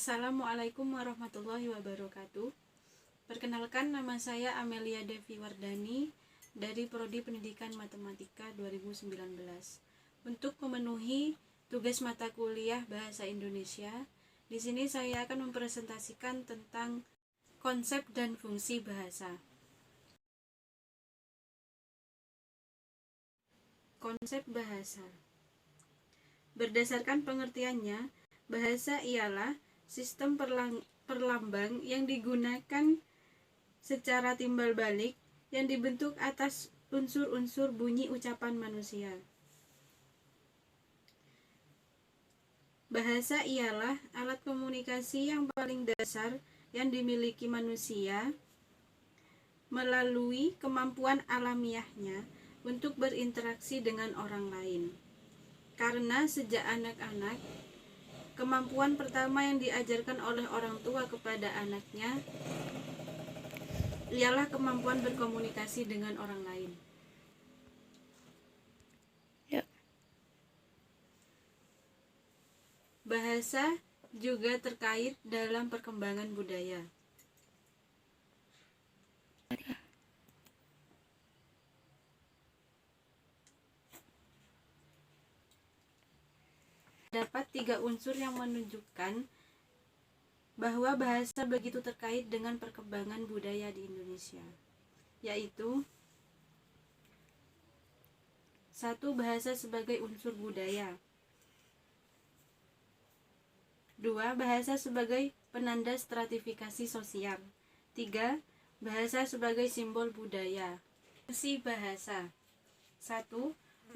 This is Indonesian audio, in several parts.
Assalamualaikum warahmatullahi wabarakatuh. Perkenalkan, nama saya Amelia Devi Wardani dari Prodi Pendidikan Matematika 2019. Untuk memenuhi tugas mata kuliah Bahasa Indonesia, di sini saya akan mempresentasikan tentang konsep dan fungsi bahasa. Konsep bahasa. Berdasarkan pengertiannya, bahasa ialah sistem perlambang yang digunakan secara timbal balik yang dibentuk atas unsur-unsur bunyi ucapan manusia. Bahasa ialah alat komunikasi yang paling dasar yang dimiliki manusia melalui kemampuan alamiahnya untuk berinteraksi dengan orang lain. Karena sejak anak-anak, kemampuan pertama yang diajarkan oleh orang tua kepada anaknya ialah kemampuan berkomunikasi dengan orang lain. Bahasa juga terkait dalam perkembangan budaya. Dapat 3 unsur yang menunjukkan bahwa bahasa begitu terkait dengan perkembangan budaya di Indonesia, yaitu 1. Bahasa sebagai unsur budaya. 2. Bahasa sebagai penanda stratifikasi sosial. 3. Bahasa sebagai simbol budaya. Fungsi bahasa. 1.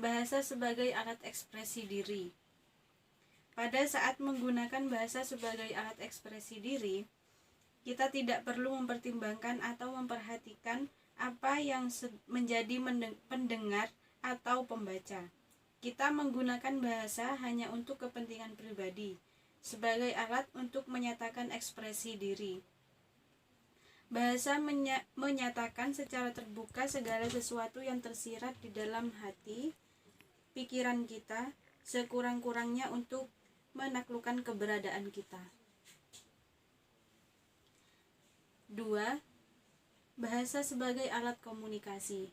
Bahasa sebagai alat ekspresi diri. Pada saat menggunakan bahasa sebagai alat ekspresi diri, kita tidak perlu mempertimbangkan atau memperhatikan apa yang menjadi pendengar atau pembaca. Kita menggunakan bahasa hanya untuk kepentingan pribadi, sebagai alat untuk menyatakan ekspresi diri. Bahasa menyatakan secara terbuka segala sesuatu yang tersirat di dalam hati, pikiran kita, sekurang-kurangnya untuk menaklukkan keberadaan kita. 2. Bahasa sebagai alat komunikasi.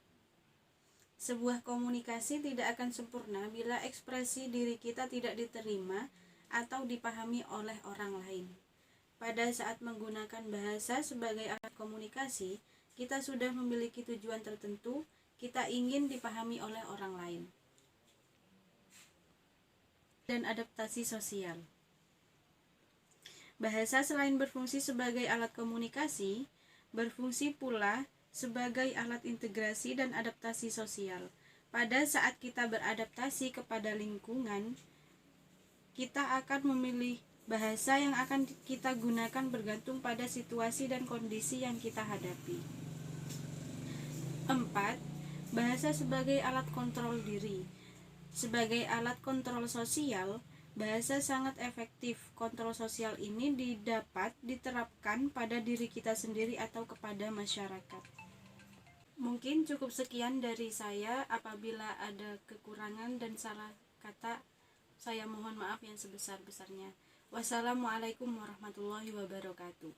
Sebuah komunikasi tidak akan sempurna bila ekspresi diri kita tidak diterima atau dipahami oleh orang lain. Pada saat menggunakan bahasa sebagai alat komunikasi, kita sudah memiliki tujuan tertentu, kita ingin dipahami oleh orang lain. Dan adaptasi sosial. Bahasa selain berfungsi sebagai alat komunikasi, berfungsi pula sebagai alat integrasi dan adaptasi sosial. Pada saat kita beradaptasi kepada lingkungan, kita akan memilih bahasa yang akan kita gunakan bergantung pada situasi dan kondisi yang kita hadapi. 4. Bahasa sebagai alat kontrol diri. Sebagai alat kontrol sosial, bahasa sangat efektif. Kontrol sosial ini dapat diterapkan pada diri kita sendiri atau kepada masyarakat. Mungkin cukup sekian dari saya. Apabila ada kekurangan dan salah kata, saya mohon maaf yang sebesar-besarnya. Wassalamualaikum warahmatullahi wabarakatuh.